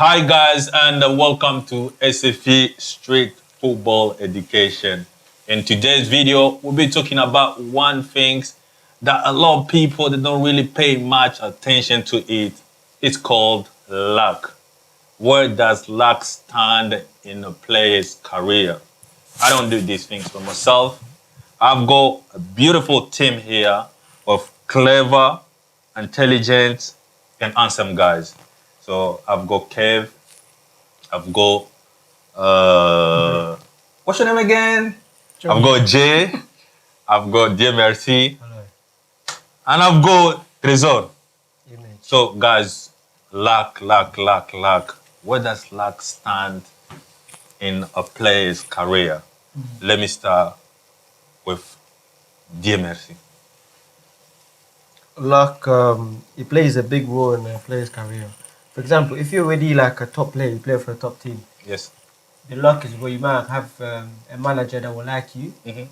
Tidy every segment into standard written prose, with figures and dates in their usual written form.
Hi guys and welcome to SFE Street Football Education. In today's video, we'll be talking about one thing that a lot of people they don't really pay much attention to it. It's called luck. Where does luck stand in a player's career? I don't do these things for myself. I've got a beautiful team here of clever, intelligent, and handsome guys. So I've got Kev, I've got what's your name again? Joey. I've got Jay, I've got Dear Merci, and I've got Trésor. So guys, luck. Where does luck stand in a player's career? Let me start with Dear Merci. Luck, it plays a big role in a player's career. For example, if you're already like a top player, you play for a top team. Yes. The luck is where you might have a manager that will like you. Mm-hmm.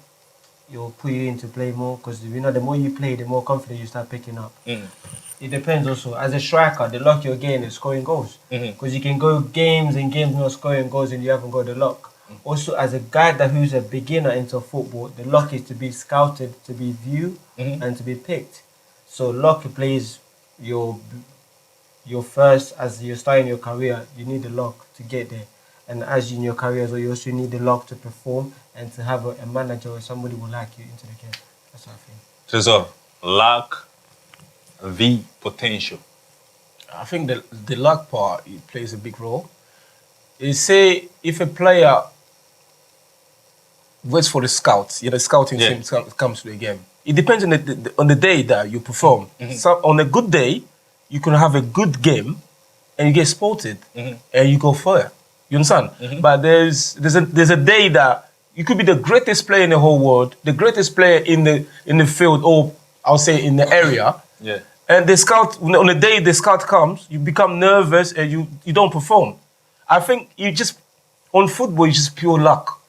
He'll put you in to play more because you know the more you play, the more confidence you start picking up. Mm. It depends also. As a striker, the luck you're getting is scoring goals. Because you can go games and games not scoring goals and you haven't got the luck. Also, as a guy who's a beginner into football, the luck is to be scouted, to be viewed, and to be picked. So luck plays your first, as you're starting your career, you need the luck to get there. And as in your career as well, you also need the luck to perform and to have a manager or somebody will like you into the game. That's what I think. Trésor, luck v potential. I think the luck part it plays a big role. You say if a player waits for the scouts, the scouting team comes to the game. It depends on the day that you perform. So on a good day, you can have a good game, and you get spotted, and you go further. You understand? But there's a day that you could be the greatest player in the whole world, the greatest player in the field, or I'll say in the area. Yeah. And the scout on the day the scout comes, you become nervous and you don't perform. I think on football, it's just pure luck.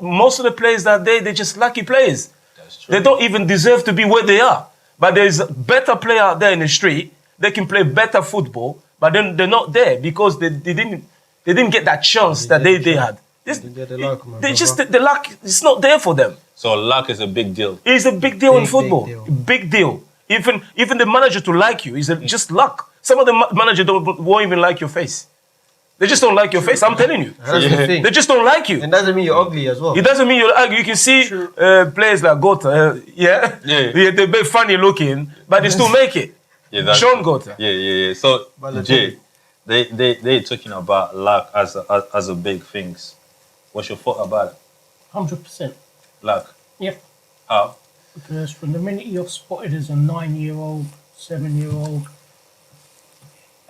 Most of the players that day, they're just lucky players. That's true. They don't even deserve to be where they are. But there's a better player out there in the street. They can play better football, but then they're not there because they didn't get that chance that they had. The luck is not there for them. So luck is a big deal. It's a big deal in football. Big deal. Even the manager to like you is just luck. Some of the managers won't even like your face. They just don't like your face. I'm telling you. That's the thing. They just don't like you. It doesn't mean you're ugly as well. It doesn't mean you're ugly. You can see players like Gota, they're very funny looking, but they still make it. Sean Gota. Yeah. So Jay, they talking about luck as a big things. What's your thought about it? 100%. Luck. Yep. How? Because from the minute you're spotted as a 9-year-old, 7-year-old,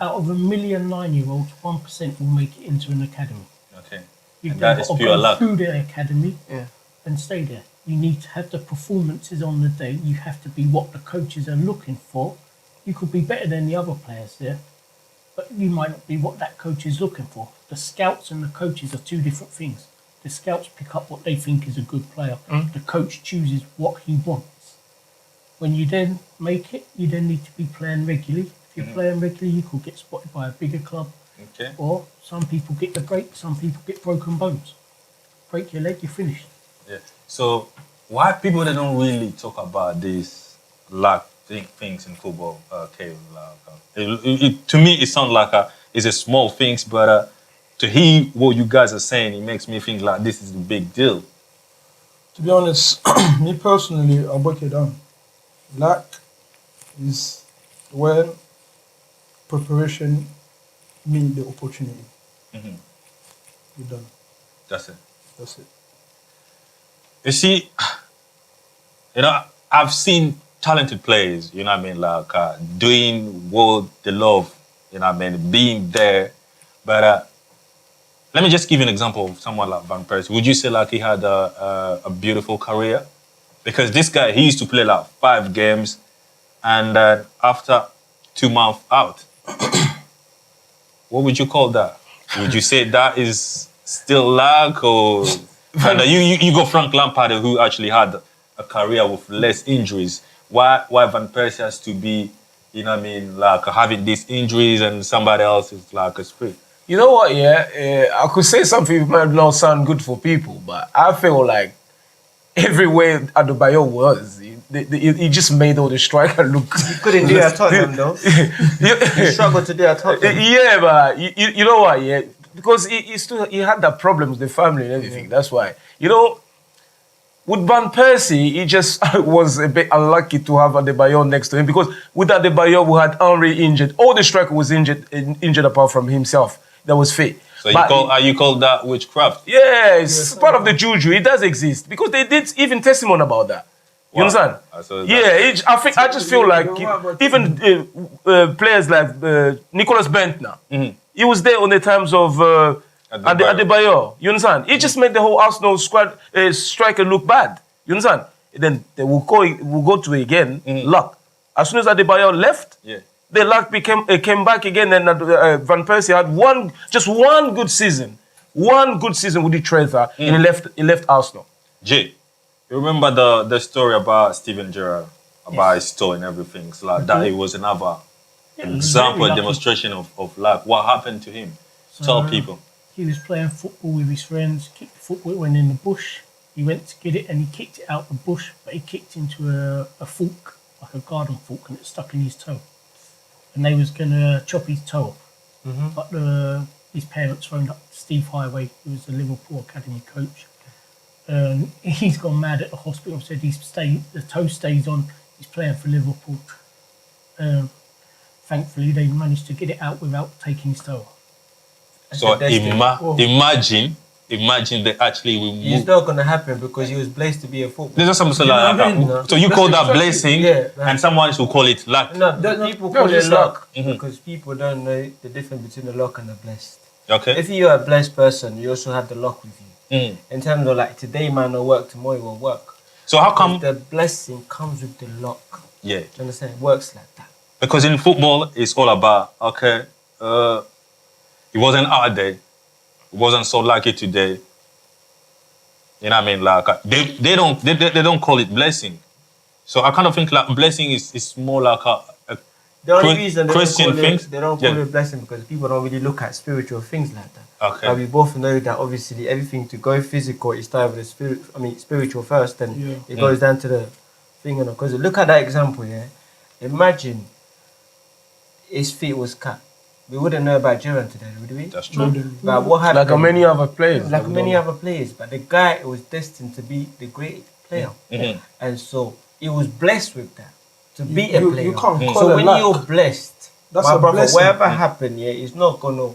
out of a million 9-year-olds, 1% will make it into an academy. Okay. You've that is got to pure go luck. through the academy and stay there. You need to have the performances on the day. You have to be what the coaches are looking for. You could be better than the other players there, but you might not be what that coach is looking for. The scouts and the coaches are two different things. The scouts pick up what they think is a good player. The coach chooses what he wants. When you then make it, you then need to be playing regularly. If you're playing regularly, you could get spotted by a bigger club. Okay. Or some people get the break, some people get broken bones. Break your leg, you're finished. Yeah. So why people they don't really talk about these luck things in football? To me, it sounds like it's a small things, but to hear what you guys are saying, it makes me think like this is a big deal. To be honest, me personally, I'll break it down. Luck is when preparation meets the opportunity. You're done. That's it. That's it. You see, I've seen talented players, like doing what they love, being there. But let me just give you an example of someone like Van Persie. Would you say like he had a beautiful career? Because this guy, he used to play like 5 games and after 2 months out. What would you call that? Would you say that is still luck or... you go Frank Lampard who actually had a career with less injuries. Why Van Persie has to be, like having these injuries and somebody else is like a spree? You know what? Yeah, I could say something might not sound good for people, but I feel like everywhere Adebayo was, he just made all the striker look. You couldn't do it at Tottenham though. You struggled to do it at Tottenham. Yeah, but you know what? Yeah, because he had that problem with the family and everything. That's why. You know, with Van Persie, he just was a bit unlucky to have Adebayo next to him because with Adebayo, we had Henry injured. All the striker was injured apart from himself. That was fit. So But you call that witchcraft? yeah, it's part of the juju. It does exist because they did even testimony about that. You Wow. understand? So Yeah, I just feel like even players like Nicolas Bentner, he was there on the times of Adebayo. You understand? He just made the whole Arsenal squad striker look bad. You understand? Then they will go to it again. Luck. As soon as Adebayo left, Yeah. the luck came back again, and Van Persie had just one good season with the Treasure, and he left Arsenal. Jay, you remember the story about Steven Gerrard, about his toe and everything? So like that, it was another Yeah, he was example, very lucky. demonstration of luck. What happened to him? Tell people. He was playing football with his friends, kicked the football, went in the bush. He went to get it and he kicked it out the bush, but he kicked into a fork, like a garden fork, and it stuck in his toe. And they was going to chop his toe off. But his parents phoned up Steve Highway, who was the Liverpool Academy coach. He's gone mad at the hospital, said the toe stays on, he's playing for Liverpool. Thankfully, they managed to get it out without taking his toe off. So imagine they actually It's removed. not going to happen because he was blessed to be a footballer. There's just something know like what I mean? that. So you call that blessing, Yeah. and someone should call it luck. No, people call it just luck because people don't know the difference between the luck and the blessed. Okay. If you're a blessed person, you also have the luck with you. In terms of like today man will work, tomorrow will work. So how come? The blessing comes with the luck. Yeah. Do you understand? It works like that. Because in football, it's all about he wasn't out there, he wasn't so lucky today. You know what I mean? Like they don't call it blessing. So I kind of think like blessing is more like a The only reason Christian they things. don't call it blessing because people don't really look at spiritual things like that. Okay. But we both know that obviously everything to go physical is started with the spiritual first, then it goes down to the thing. Because look at that example, yeah. Imagine his feet was cut. We wouldn't know about Gerrard today, would we? That's true. But what happened? Like many other players. Like many other players, but the guy was destined to be the great player, and so he was blessed with that to be a player. You can't call So it when luck. you're blessed, That's my a brother, blessing. whatever happened, yeah, it's not gonna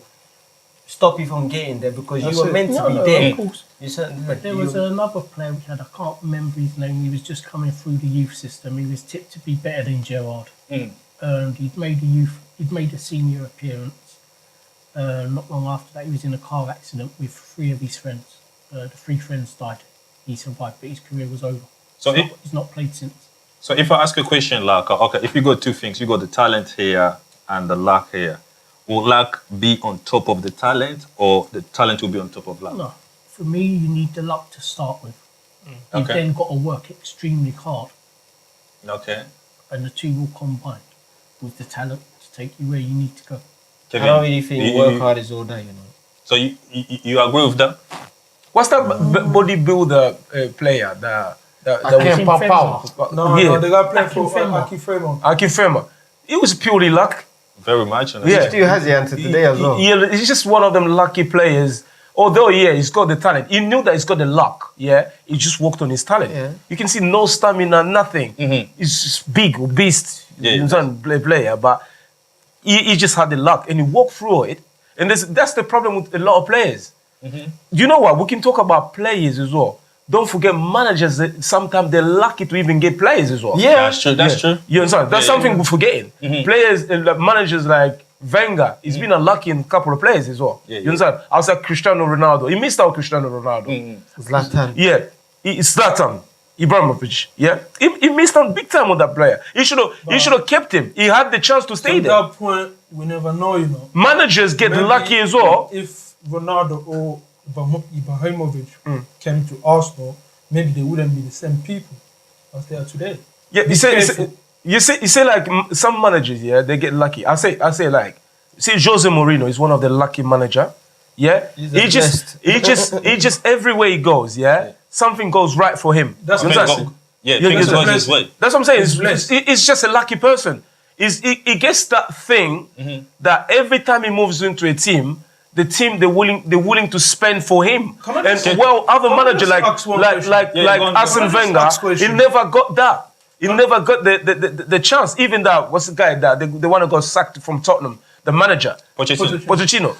stop you from getting there because That's you were it. meant to No, be no, there. of course. You certainly But there was another player which I can't remember his name. He was just coming through the youth system. He was tipped to be better than Gerrard. And he'd made a senior appearance. Not long after that, he was in a car accident with 3 of his friends. The 3 friends died. He survived, but his career was over. So He's not played since. So if I ask a question like, okay, if you got 2 things, you got the talent here and the luck here, will luck be on top of the talent or the talent will be on top of luck? No, for me, you need the luck to start with. You've Okay. then got to work extremely hard, Okay. and the two will combine with the talent to take you where you need to go. I don't really think work hard is all that, you know. So you agree with that? What's that bodybuilder player that Akim was Fema. No, the guy playing for Akinfenwa. Akinfenwa. Akinfenwa. It was purely luck. Very much. And Yeah. Still has it until today as well. He's just one of them lucky players. Although, yeah, he's got the talent. He knew that he's got the luck. Yeah, he just worked on his talent. Yeah. You can see no stamina, nothing. He's just big, beast, player. But he just had the luck and he walked through it. And that's the problem with a lot of players. You know what? We can talk about players as well. Don't forget managers, sometimes they're lucky to even get players as well. Yeah. That's true. That's true. You understand? That's Yeah, something we're forgetting. Players, managers like Wenger, he's been unlucky in a couple of players as well. Yeah, You understand? Outside Cristiano Ronaldo. He missed out Cristiano Ronaldo. Zlatan. Yeah. Zlatan. Ibrahimovic. Yeah. He missed out big time on that player. He should have kept him. He had the chance to stay At there. that point, we never know, you know. Managers get Maybe lucky as well. If Ronaldo or Ibrahimovic came to Arsenal, maybe they wouldn't be the same people as they are today. Yeah, you say like some managers, yeah, they get lucky. I say like see, Jose Mourinho is one of the lucky manager. Yeah, he just everywhere he goes, yeah, something goes right for him. That's You what understand? things go his way. That's what I'm saying. blessed. It's just a lucky person. He gets that thing that every time he moves into a team, the team they're willing to spend for him. Can I just- Other can I manager just ask one question? like go on. Arsene Can I just Wenger, ask he question? never got that. He never got the chance. Even that, what's the guy that the one who got sacked from Tottenham, the manager, Pochettino.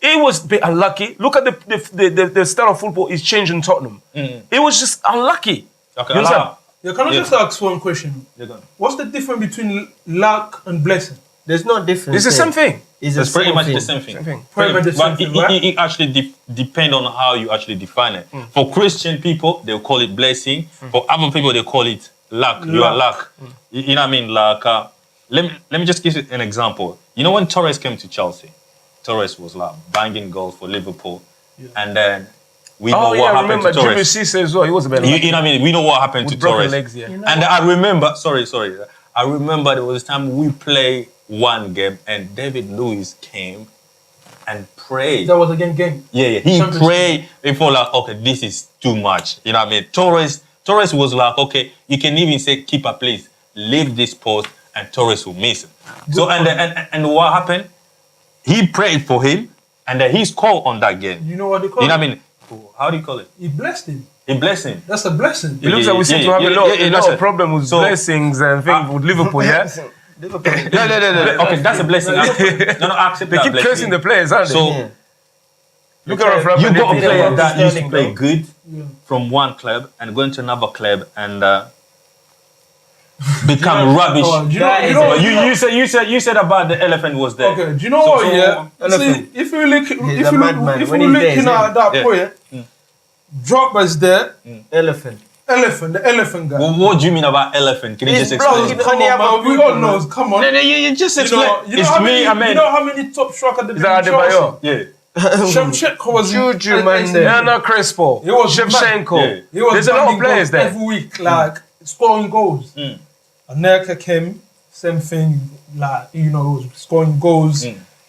He was a bit unlucky. Look at the style of football he's changed in Tottenham. It was just unlucky. Okay, You understand? Yeah, can I just ask one question? Yeah, go on. What's the difference between luck and blessing? There's no difference. It's the same thing. It's pretty much the same thing. Pretty much the same But thing, right? it actually depends on how you actually define it. For Christian people, they'll call it blessing. For other people, they call it luck. You are luck. You know what I mean? Like, let me just give you an example. You know when Torres came to Chelsea, Torres was like banging goals for Liverpool, and then we know what happened to Jimmy Torres. Cisse as well. He was a bit You lucky. know what I mean? We know what happened With to broken Torres. legs, yeah. And I remember, sorry. I remember there was a time we played one game and David Luiz came and prayed. That was again game. Yeah. He Champions prayed before like, okay, this is too much. You know what I mean? Torres was like, okay, you can even say, keeper, please, leave this post and Torres will miss it. So, and what happened? He prayed for him and then he scored on that game. You know what they call You know it? what I mean? How do you call it? He blessed him. He blessed him. That's a blessing. It looks like we seem to have a lot of problem with blessings and things with Liverpool, yeah? No. Okay, that's a blessing. I accept They that keep blessing. cursing the players, aren't they? So Look at you got a player Yeah. that used to Sterling, play though. good from one club and going to another club and become rubbish. You know, But you said about the elephant was there. okay, do you know So- what? so- Yeah, Elephant. see, if you look, He's a madman. if When you he's looking there, at that yeah. point, Drogba's there. Elephant. The elephant guy. What do you mean about elephant? Can you He's just blocking explain? the- Come Only on, have a man. We group, all know. man. Come on. No, you just explain. It's how me, many, I mean. You know how many top strikers Is that Adebayo? Yeah. Shevchenko was Juju, man, there. Erna Crespo, He was Shevchenko. Yeah. He was There's a lot of banging players goals there. every week, like scoring goals. Anelka came, same thing, like he was scoring goals.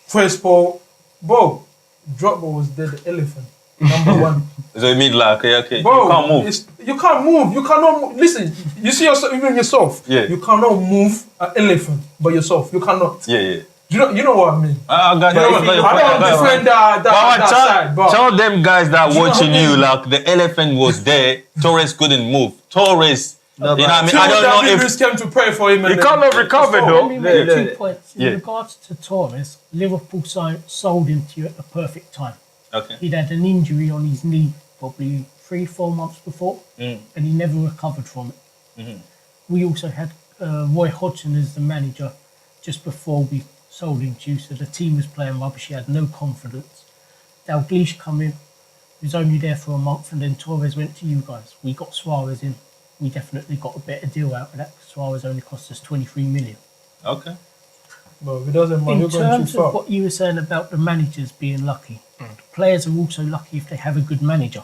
Crespo, bro, Drogba was there, the elephant, number one. So you mean like, okay, Bro, you can't move. You can't move. You cannot move. Listen, you see yourself, even yourself. Yeah. You cannot move an elephant, but yourself, you cannot. Yeah. You know what I mean? I got You know what I mean? I don't defend that side, but tell them guys that you know watching what I you, mean? like the elephant was there, Torres couldn't move. Torres, you know what I mean? Till I don't know David if Luiz came to pray for him. He cannot recover Let though. me make Yeah. 2 points. In Yeah. regards to Torres, Liverpool sold him to you at the perfect time. okay. He'd had an injury on his knee probably 3-4 months before, and he never recovered from it. We also had Roy Hodgson as the manager just before we sold him to you, so the team was playing rubbish. He had no confidence. Dalglish come in, he was only there for a month, and then Torres went to you guys. We got Suarez in. We definitely got a better deal out of that. Suarez only cost us 23 million. Okay. But it doesn't matter. In You're going terms too far. of what you were saying about the managers being lucky, the players are also lucky if they have a good manager.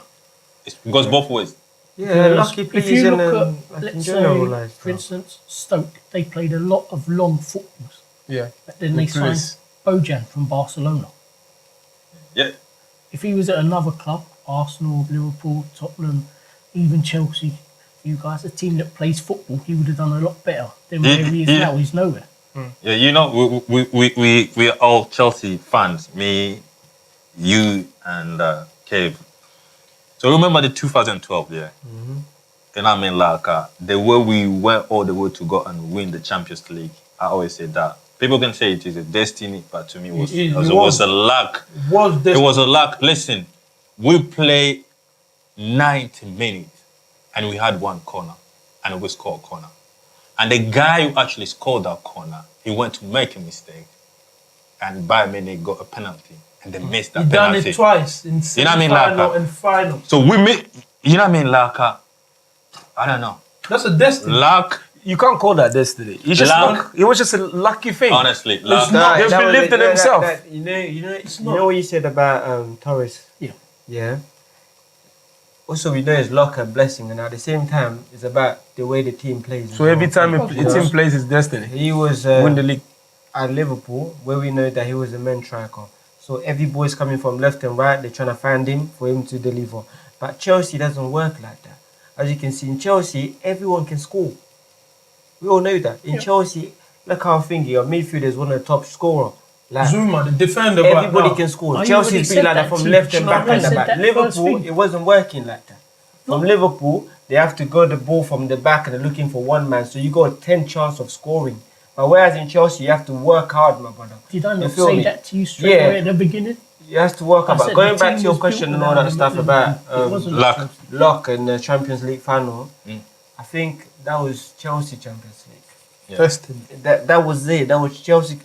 It goes both ways. Yeah, lucky If players you in, look like at, in let's general, say, like, for instance, Stoke, they played a lot of long footballs, Yeah. but then they signed Chris. Bojan from Barcelona. Yeah. If he was at another club, Arsenal, Liverpool, Tottenham, even Chelsea, you guys, a team that plays football, he would have done a lot better than where he is Yeah. now. He's nowhere. Yeah, you know, we are all Chelsea fans. Me, you, and Cave. So remember the 2012, yeah? And I mean, like, the way we went all the way to go and win the Champions League, I always say that. People can say it is a destiny, but to me, it was a luck. It was a luck. Listen, we played 90 minutes and we had one corner and we scored a corner. And the guy who actually scored that corner, he went to make a mistake. And Bayern Munich got a penalty. And they missed that He done penalty. it twice in You know what I mean, semi-final like, and final. So we made, you know what I mean, like, I don't know. That's a destiny. Luck. You can't call that destiny. It's just Luck. it was just a lucky thing. Honestly, luck. They believed in themselves. You know what you said about Torres? Yeah. Yeah. Also, we know it's luck and blessing, and at the same time, it's about the way the team plays. So every time a team plays his destiny, he was win the league. at Liverpool, where we know that he was a main striker. So every boy's coming from left and right, they're trying to find him for him to deliver. But Chelsea doesn't work like that. As you can see in Chelsea, everyone can score. We all know that. In Chelsea, look how thingy, your midfielder is one of the top scorers. Like, Zuma, the defender. everybody can score. Oh, you Chelsea's already been said like that that from to- left and No, back I and the said back. that first Liverpool, thing. it wasn't working like that. From Liverpool, they have to go the ball from the back and they're looking for one man. So you got a 10 chance of scoring. But whereas in Chelsea, you have to work hard, my brother. Did I You not feel say me? that to you straight Yeah. away at the beginning? You have to work I hard. But said going the back team to your was question built and all around that stuff about It wasn't luck. Chelsea. luck in the Champions League final, I think that was Chelsea Champions League. Testing. That was it. That was Chelsea.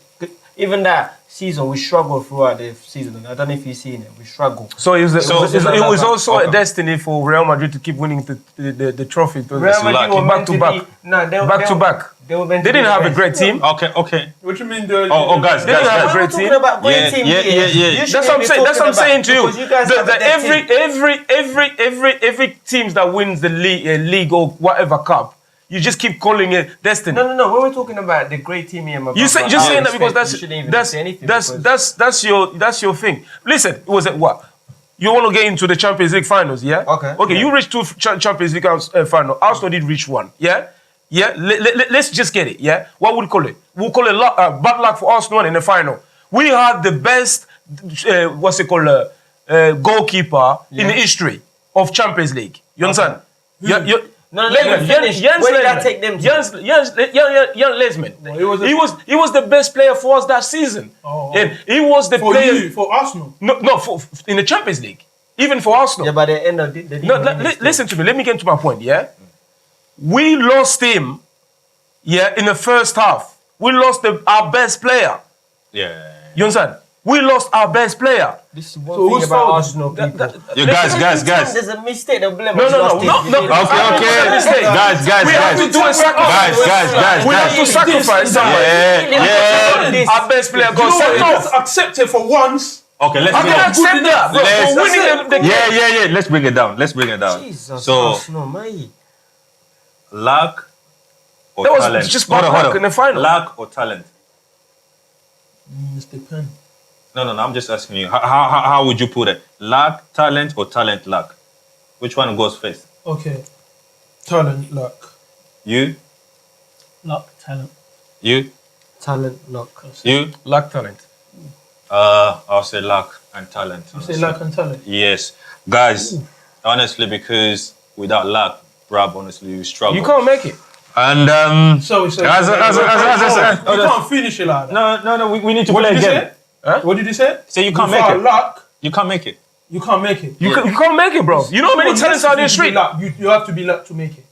Even that season, we struggled throughout the season. I don't know if you've seen it. We struggled. So it was also Okay. a destiny for Real Madrid to keep winning the trophy. Real Madrid lucky. were Back meant to to back. be. No, Back to back. They were meant They to be didn't the have a best. great team. Okay. What you mean? Guys, They didn't have a We're great talking team. about great Yeah, team yeah, here. yeah, yeah. You That's shouldn't what I'm be saying. That's what I'm talking saying to you. about- because you guys have a dead team. Every teams that wins the league or whatever cup, you just keep calling it destiny. No. When we're talking about the great team here, my You say brother, just I saying that respect because you shouldn't even say anything because- that's your thing. Listen, it was at what? You want to get into the Champions League finals, yeah? Okay. Okay, Yeah. you reached two Champions League final. Arsenal did reach one, yeah? Yeah. Let's just get it, yeah? What would we call it? We'll call it bad luck for Arsenal in the final. We had the best, goalkeeper in the history of Champions League. You understand? No, Lehmann, finish. Jens Where did I Lehmann. take them to? Jens Lehmann. Well, He was the best player for us that season. Oh. And he was the For player. you, for Arsenal. No, in the Champions League. Even for Arsenal. Yeah, by the end of the day, No, listen to me. Let me get to my point, yeah? We lost him, yeah, in the first half. We lost our best player. Yeah. You understand? We lost our best player. This is one So thing who's about fault? Arsenal people. You guys. There's a mistake. They'll blame No, us. no, Lost no, it. no, no. Okay. Guys. We have to do a sacrifice. Guys. We have to sacrifice someone. Yeah. Our best player You got know sent what? off. Just accept it for once. Okay, let's I go. can accept that, bro. Let's- For winning the game. Yeah. Let's bring it down. Jesus, So, Arsenal, mate. luck or That was talent? just bad luck in the final. Luck or talent? Mr. Penn. No. I'm just asking you. How would you put it? Luck, talent, or talent, luck? Which one goes first? Okay. Talent, luck. You? Luck, talent. You? Talent, luck. You? Luck, talent. I'll say luck and talent. You say luck and talent. Yes. Guys, honestly, because without luck, Brab, honestly, you struggle. You can't make it. And So as I said, you can't finish it like that. no, we need to What play did you again. say? What did you say? So you can't Without make it. luck, You can't make it. you can't make it. You can't make it, bro. You know how many talents are in the street? You have to be luck to make it.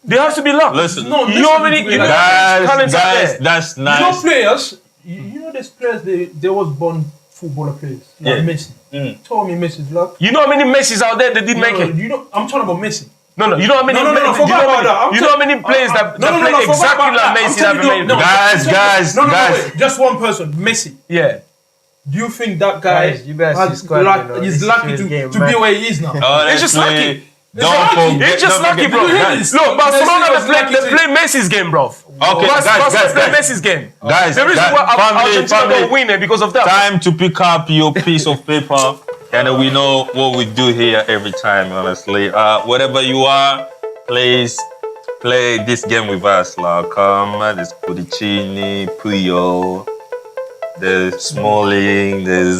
There has to be luck. Listen, No, You know how many listen to me, guys, talents out there? that's You know nice. players, you know there's players, they was born footballer players. Like Yeah. Messi. Told me Messi's luck. You know how many Messis out there that didn't make it? You know, I'm talking about Messi. No, you know how many? No, you forget about that. know how many players that play forget exactly about that. like I'm Messi telling that you, made no, it? Guys, No, guys. wait. Just one person, Messi. Yeah. Do you think that guy Guys, you better has subscribe, luck, you know, he's this lucky is to game, be man. where he is now? Honestly, It's just lucky. Don't forget. It's just don't lucky, forget- bro. Guys, Look, Barcelona Messi was lucky they to- play Messi's game, bro. Okay, guys, play Messi's game. Guys, The reason guys, why Argentina family, don't win it because of that. time to pick up your piece of paper, and we know what we do here every time. Honestly, wherever you are, please play this game with us. Like, there's Pudicini, Puyol, there's Smalling, there's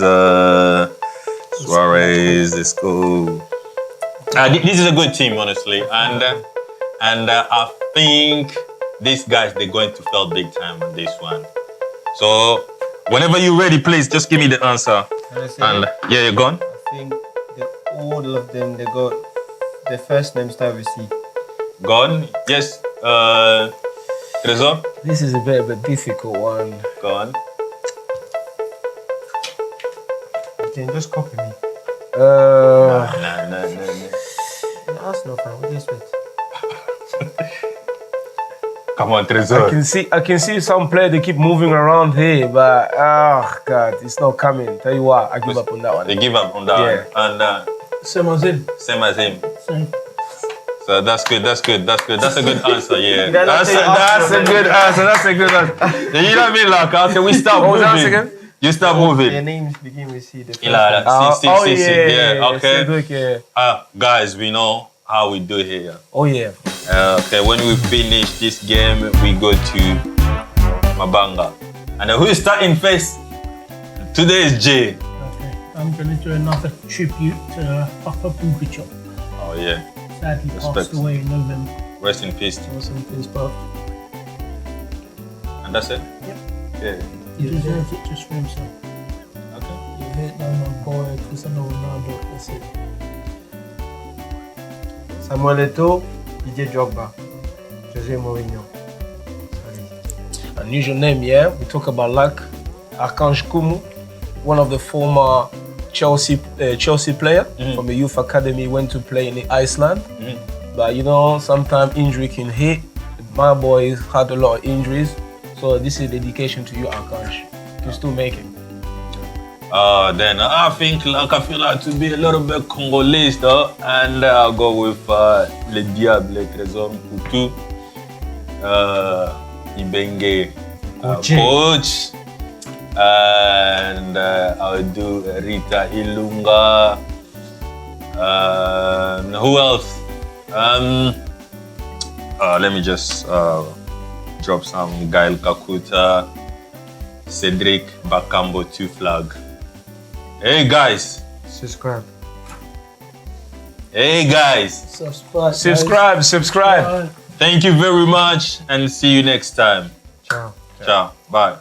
Suarez. Let's go. This is a good team, honestly, and I think these guys they're going to fail big time on this one. So whenever you're ready, please just give me the answer. Can I say And it? yeah, you're gone. I think all of them, they got their first name start with C. Gone. Yes. Trezor. This is a bit of a difficult one. Gone. You can just copy me. No. Arsenal fan, what do you expect? Come on, I Trezor. can see some player they keep moving around here, but God, it's not coming. Tell you what, I give up on that one. They give up on that. Yeah. And Same as him. same as him. So So that's good. That's a good answer. Yeah, That's a good answer. That's a good answer. You know what I mean? Like, okay, we start What was that moving. again? You start Their moving. names begin with C. The first Like, one. yeah. Okay. Cedric, yeah. Guys, we know how we do here. Oh yeah. Okay, when we finish this game, we go to Mabanga. And who is starting first? Today is Jay. Okay, I'm going to do another tribute to Papa Bugachop. Oh yeah. Sadly Respect. passed away in November. Rest in peace. Also in peace, bro. And that's it? Yep. Yeah. He deserves it just for himself. Okay. You hit down my boy Cristiano Ronaldo. That's it. Samuel Eto'o, DJ Drogba, Jose Mourinho. Unusual name, yeah. We talk about luck. Arkanj Kumu, one of the former Chelsea player from the youth academy, went to play in Iceland. But you know, sometimes injury can hit. My boys had a lot of injuries, so this is dedication to you, Arkanj. You can still make it. Then I think I feel like to be a little bit Congolese though, and I'll go with Le Diable Trésor Mputu, Ibenge coach, and I'll do Rita Ilunga. Who else? Let me just drop some Gael Kakuta, Cedric Bakambo 2 flag. Hey guys. Subscribe. Hey guys. Subscribe. Thank you very much and see you next time. Ciao. Ciao. Bye.